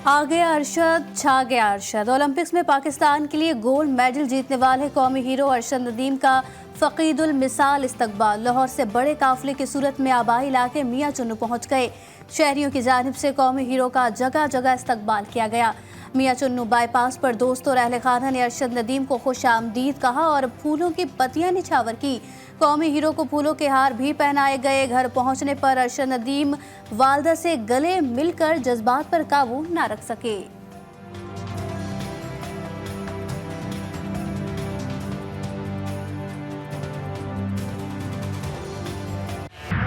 आ गया अरशद, छा गया अरशद। ओलंपिक्स में पाकिस्तान के लिए गोल्ड मेडल जीतने वाले कौमी हीरो अरशद नदीम का फ़कीदुल मिसाल इस्तकबाल। लाहौर से बड़े काफिले की सूरत में आबाई इलाके मियां चुन्नू पहुंच गए। शहरियों की जानिब से कौमी हीरो का जगह जगह इस्तकबाल किया गया। मियां चुन्नू बाईपास पर दोस्तों और अहले खाना ने अरशद नदीम को खुश आमदीद कहा और फूलों की पत्तियां निछावर की। कौमी हीरो को फूलों के हार भी पहनाए गए। घर पहुंचने पर अरशद नदीम वालदा से गले मिलकर जज्बात पर काबू न रख सके।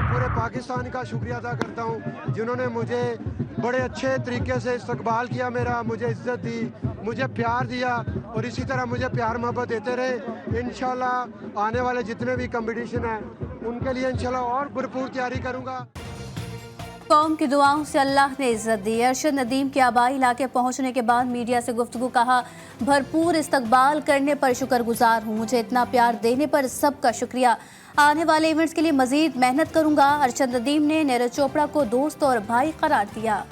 पूरे पाकिस्तान का शुक्रिया अदा करता हूँ जिन्होंने मुझे बड़े अच्छे तरीके से इस्तकबाल किया, मेरा मुझे इज्जत दी, मुझे प्यार दिया और इसी तरह मुझे प्यार मोहब्बत देते रहे। इंशाल्लाह आने वाले जितने भी कंपटीशन हैं उनके लिए इंशाल्लाह और भरपूर तैयारी करूँगा। कौम की दुआओं से अल्लाह ने इज्जत दी। अरशद नदीम के आबाई इलाके पहुंचने के बाद मीडिया से गुफ्तगू कहा, भरपूर इस्तकबाल करने पर शुक्रगुजार हूँ, मुझे इतना प्यार देने पर सबका शुक्रिया। आने वाले इवेंट्स के लिए मजीद मेहनत करूंगा। अरशद नदीम ने नीरज चोपड़ा को दोस्त और भाई करार दिया।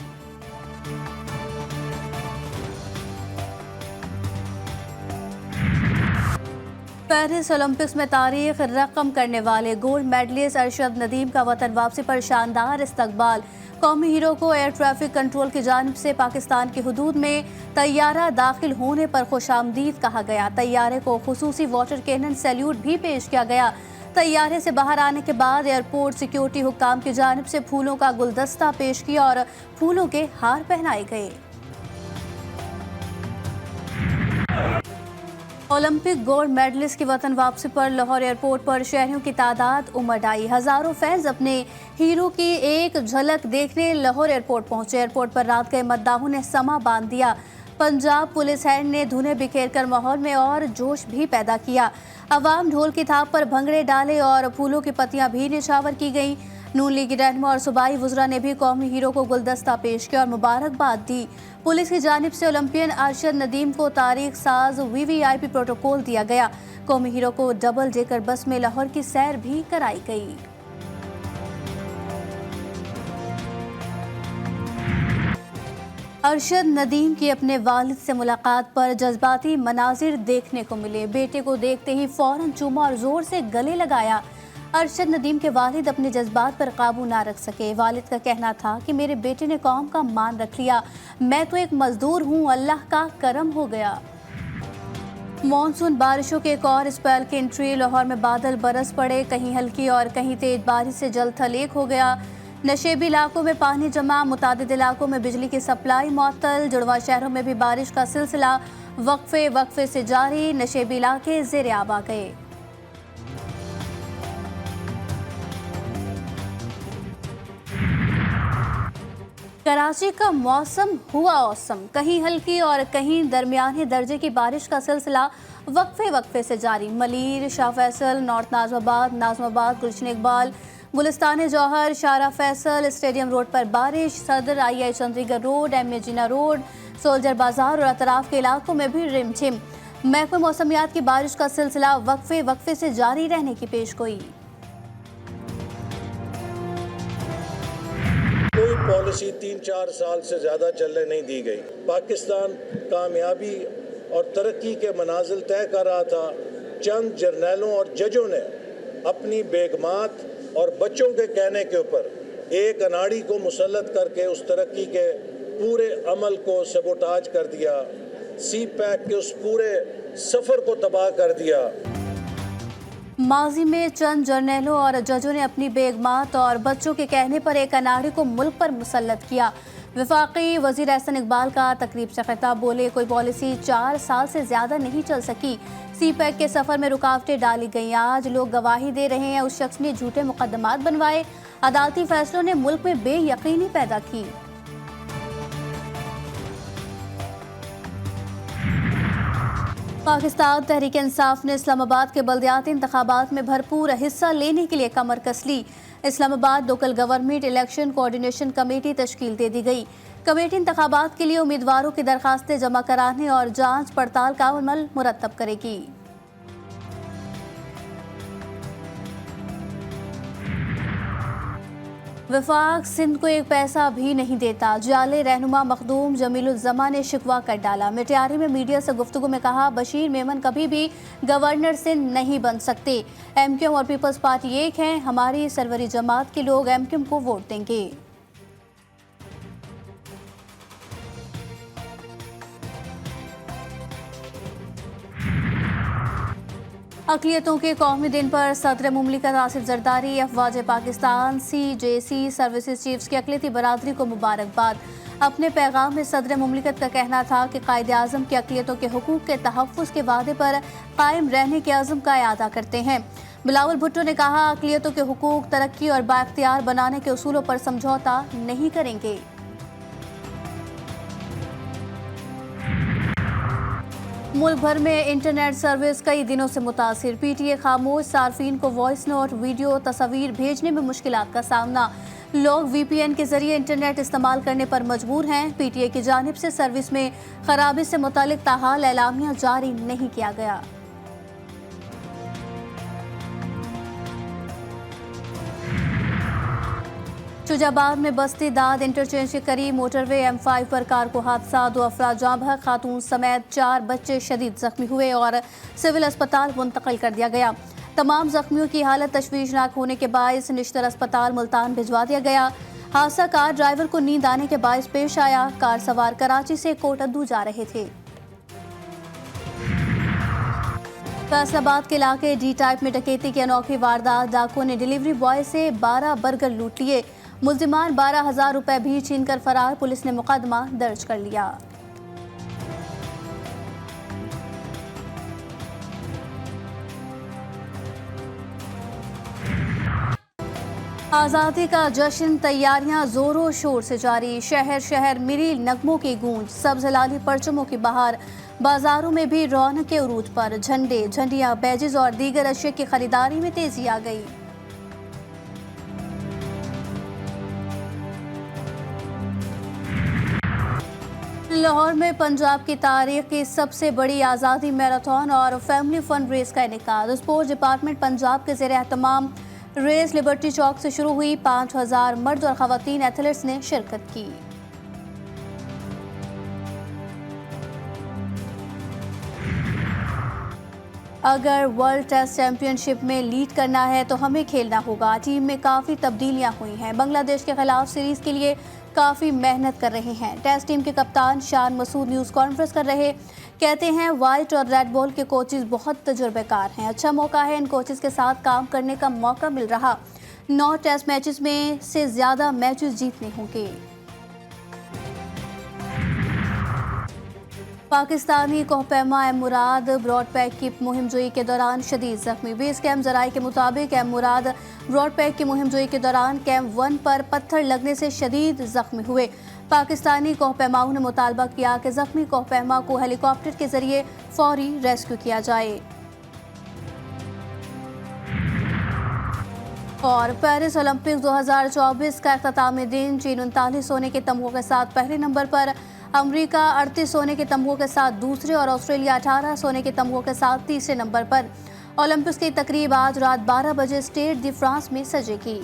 पेरिस ओलंपिक्स में तारीख रकम करने वाले गोल्ड मेडलिस्ट अरशद नदीम का वतन वापसी पर शानदार इस्तकबाल। कौमी हीरो को एयर ट्रैफिक कंट्रोल की जानिब से पाकिस्तान की हुदूद में तैयारा दाखिल होने पर खुशामदीद कहा गया। तैयारे को खुसूसी वाटर कैनन सैल्यूट भी पेश किया गया। तैयारे से बाहर आने के बाद एयरपोर्ट सिक्योरिटी हुक्काम की जानिब से फूलों का गुलदस्ता पेश किया और फूलों के हार पहनाए गए। ओलंपिक गोल्ड मेडलिस्ट की वतन वापसी पर लाहौर एयरपोर्ट पर शहरियों की तादाद उमड़ आई। हजारों फैंस अपने हीरो की एक झलक देखने लाहौर एयरपोर्ट पहुंचे। एयरपोर्ट पर रात गए मद्दाहों ने समा बांध दिया। पंजाब पुलिस हैंड ने धुनें बिखेर कर माहौल में और जोश भी पैदा किया। अवाम ढोल की थाप पर भंगड़े डाले और फूलों की पत्तियां भी निछावर की गईं। नून लीग रहनुमा और सूबाई वुज़रा ने भी कौमी हीरो को गुलदस्ता पेश किया और मुबारकबाद दी। पुलिस की जानिब से ओलंपियन अरशद नदीम को तारीख साज VVIP प्रोटोकॉल दिया गया। कौमी हीरो को डबल डेकर बस में लाहौर की सैर भी कराई गई। अरशद नदीम की अपने वालिद से मुलाकात पर जज्बाती मनाजिर देखने को मिले। बेटे को देखते ही फौरन चूमा और जोर से गले लगाया। अरशद नदीम के वालिद अपने जज्बात पर काबू ना रख सके। वालिद का कहना था कि मेरे बेटे ने कौम का मान रख लिया, मैं तो एक मजदूर हूँ, अल्लाह का करम हो गया। मॉनसून बारिशों के एक और स्पेल की एंट्री। लाहौर में बादल बरस पड़े, कहीं हल्की और कहीं तेज बारिश से जल थल एक हो गया। नशेबी इलाकों में पानी जमा, मुतादिद इलाकों में बिजली की सप्लाई मअतल। जुड़वा शहरों में भी बारिश का सिलसिला वक्फे से जारी। नशेबी इलाके ज़ेर आब आ गए। कराची का मौसम हुआ औसम, कहीं हल्की और कहीं दरमियाने दर्जे की बारिश का सिलसिला वक्फे से जारी। मलीर, शाह फैसल, नॉर्थ नाजमाबाद, गुलशन इकबाल, गुलिस्तान जौहर, शारा फैसल, स्टेडियम रोड पर बारिश। सदर, II चंद्रीगढ़ रोड, MA जिना रोड, सोल्जर बाजार और अतराफ के इलाकों में भी रिमझिम। महकमे मौसमियात की बारिश का सिलसिला वक्फे से जारी रहने की पेशगोई। कोई पॉलिसी 3-4 साल से ज़्यादा चलने नहीं दी गई। पाकिस्तान कामयाबी और तरक्की के मनाजिल तय कर रहा था। चंद जर्नैलों और जजों ने अपनी बेगमात और बच्चों के कहने के ऊपर एक अनाड़ी को मुसल्लत करके उस तरक्की के पूरे अमल को सबोटाज कर दिया। CPEC के उस पूरे सफ़र को तबाह कर दिया। माजी में चंद जर्नैलों और जजों ने अपनी बेगमात और बच्चों के कहने पर एक अनाड़ी को मुल्क पर मुसल्लत किया। वफाकी वजीर एहसन इकबाल का तकरीब से खिताब, बोले कोई पॉलिसी 4 साल से ज्यादा नहीं चल सकी। CPEC के सफर में रुकावटें डाली गई। आज लोग गवाही दे रहे हैं, उस शख्स ने झूठे मुकदमात बनवाए। अदालती फैसलों ने मुल्क में बेयकीनी पैदा की। पाकिस्तान तहरीक इंसाफ ने इस्लामाबाद के बल्दियाती इंतखाबात में भरपूर हिस्सा लेने के लिए कमर कस ली। Islamabad local government election coordination committee तश्कील दे दी गई। कमेटी इंतखाबात के लिए उम्मीदवारों की दरखास्तें जमा कराने और जांच पड़ताल का अमल मुरतब करेगी। वफाक सिंध को एक पैसा भी नहीं देता, जाले रहनुमा मखदूम जमीलुज़्ज़मा ने शिकवा कर डाला। मिटियारी में मीडिया से गुफ्तगू में कहा, बशीर मेमन कभी भी गवर्नर सिंध नहीं बन सकते। एमक्यूएम और पीपल्स पार्टी एक हैं, हमारी सरवरी जमात के लोग एमक्यूएम को वोट देंगे। अक़लियतों के कौमी दिन पर सदर मुमलिकत आसिफ जरदारी, अफवाज पाकिस्तान, CJC सर्विसेज चीफ्स की अक़लियती बरादरी को मुबारकबाद। अपने पैगाम में सदर मुमलिकत का कहना था कि कायदे आज़म की अक़लियतों के हुकूक़ के तहफ़्फ़ुज़ के वादे पर कायम रहने के अज़्म का इआदा करते हैं। बिलावल भुट्टो ने कहा, अक़लियतों के हुकूक़, तरक्की और बाइख्तियार बनाने के उसूलों पर समझौता नहीं करेंगे। मुल्क भर में इंटरनेट सर्विस कई दिनों से मुतासिर। PTA खामोश, सार्फिन को वॉइस नोट, वीडियो, तस्वीर भेजने में मुश्किलात का सामना। लोग VPN के जरिए इंटरनेट इस्तेमाल करने पर मजबूर हैं। PTA की जानिब से सर्विस में खराबी से मुतालिक ताहाल एलामिया जारी नहीं किया गया। शुजाबाद में बस्ती दाद इंटरचेंज के करीब मोटरवे M5 पर कार को हादसा, 2 अफराद जाँ बहक, खातून समेत 4 बच्चे शदीद जख्मी हुए और सिविल अस्पताल मुंतकिल कर दिया गया। तमाम जख्मियों की हालत तशवीशनाक होने के बायस निश्तर अस्पताल मुल्तान भिजवा दिया गया। हादसा कार ड्राइवर को नींद आने के बायस पेश आया। कार सवार कराची से कोटद्दू जा रहे थे। फैसलाबाद के इलाके D टाइप में डकैती की अनोखी वारदात, डाकुओं ने डिलीवरी बॉय से 12 बर्गर लूट लिए। मुल्जिमान 12,000 रुपए भी छीनकर फरार, पुलिस ने मुकदमा दर्ज कर लिया। आज़ादी का जश्न, तैयारियां जोरों शोर से जारी। शहर शहर मिली नगमों की गूंज, सब्ज लाली परचमों की बहार। बाजारों में भी रौनक के उरूज पर झंडे, झंडियां, बैजेस और दीगर अशिया की खरीदारी में तेजी आ गई। लाहौर में पंजाब की तारीख की सबसे बड़ी आज़ादी मैराथन और फैमिली फंड रेस का इनेकाद। स्पोर्ट्स डिपार्टमेंट पंजाब के ज़ेर एहतमाम रेस लिबर्टी चौक से शुरू हुई। 5,000 मर्द और ख़वातीन एथलीट्स ने शिरकत की। अगर वर्ल्ड टेस्ट चैंपियनशिप में लीड करना है तो हमें खेलना होगा। टीम में काफ़ी तब्दीलियां हुई हैं। बांग्लादेश के खिलाफ सीरीज़ के लिए काफ़ी मेहनत कर रहे हैं। टेस्ट टीम के कप्तान शान मसूद न्यूज़ कॉन्फ्रेंस कर रहे, कहते हैं वाइट और रेड बॉल के कोचेस बहुत तजुर्बेकार हैं। अच्छा मौका है इन कोचेस के साथ काम करने का मौका मिल रहा। 9 टेस्ट मैचेस में से ज़्यादा मैचेस जीतने होंगे। पाकिस्तानी कोहपैमा एम मुराद ब्रॉड पैक की मुहिम जोई के दौरान शदीद जख्मी। बेस कैंप जराये के मुताबिक एम मुराद ब्रॉड पैक की मुहिम जोई के दौरान कैंप 1 पर पत्थर लगने से शदीद जख्मी हुए। पाकिस्तानी कोहपैमाओं ने मुतालबा किया कि जख्मी कोहपैमा को हेलीकॉप्टर के जरिए फौरी रेस्क्यू किया जाए। और पेरिस ओलंपिक्स 2024 का अख्तामी दिन, चीन 39 सोने के तमगों के साथ पहले नंबर पर, अमेरिका 38 सोने के तमगों के साथ दूसरे और ऑस्ट्रेलिया 18 सोने के तमगों के साथ तीसरे नंबर पर। ओलंपिक्स की तकरीब आज रात 12 बजे स्टेड दी फ्रांस में सजेगी।